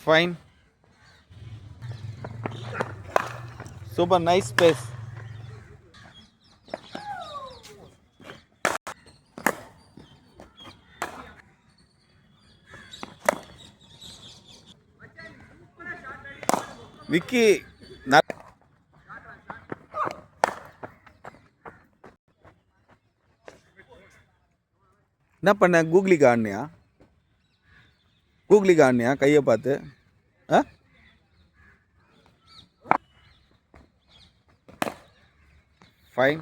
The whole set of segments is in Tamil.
Fine. Super nice space. Vicky, என்ன பண்ண? கூகுளிக்கு ஆடினியா? கூகுளிக்கு ஆடினியா கையை பார்த்து? ஆ, ஃபைன்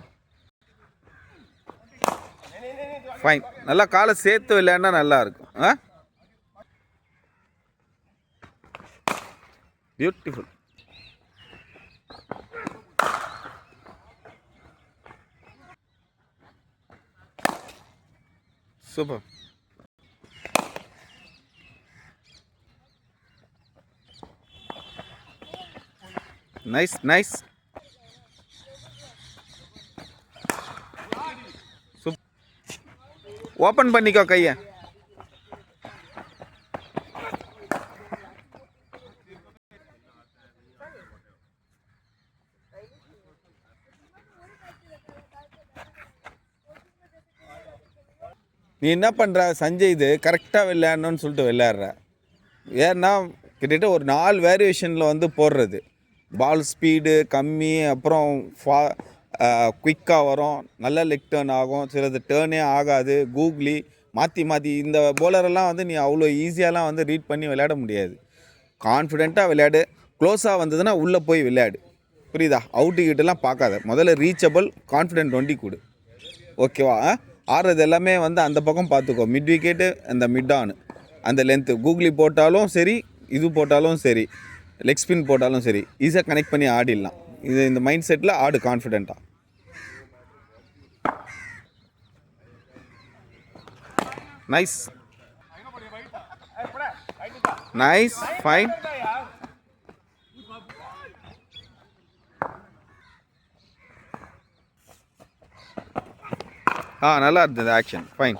ஃபைன். நல்லா காலை சேர்த்து விளையாடினா நல்லா இருக்கும். ஆ, beautiful. Super. Nice nice. Open பண்ணிக்கோ கையை. நீ என்ன பண்ணுற சஞ்சய்? இது கரெக்டாக விளையாடணும்னு சொல்லிட்டு விளையாடுற. ஏன்னா கிட்டத்தட்ட ஒரு 4 வேரியேஷனில் வந்து போடுறது. பால் ஸ்பீடு கம்மி, அப்புறம் குயிக்காக வரும், நல்ல லெக் டேர்ன் ஆகும், சிலது டேர்னே ஆகாது, கூகுளி மாற்றி மாற்றி. இந்த போலரெல்லாம் வந்து நீ அவ்வளோ ஈஸியாலாம் வந்து ரீட் பண்ணி விளையாட முடியாது. கான்ஃபிடெண்ட்டாக விளையாடு. க்ளோஸாக வந்ததுன்னா உள்ளே போய் விளையாடு. புரியுதா? அவுட்டுக்கிட்டலாம் பார்க்காத. முதல்ல ரீச்சபிள் கான்ஃபிடென்ட் வண்டி கொடு. ஓகேவா? ஆடுறது எல்லாமே வந்து அந்த பக்கம் பார்த்துக்கோ. மிட் விக்கெட்டு, அந்த மிட் ஆன், அந்த லென்த்து கூகுளி போட்டாலும் சரி, இது போட்டாலும் சரி, லெக் ஸ்பின் போட்டாலும் சரி, ஈஸியாக கனெக்ட் பண்ணி ஆடிடலாம். இது இந்த மைண்ட் செட்டில் ஆடு கான்ஃபிடெண்ட்டாக. Nice nice. ஃபைன். நல்லா இருந்தது ஆக்ஷன். ஃபைன்.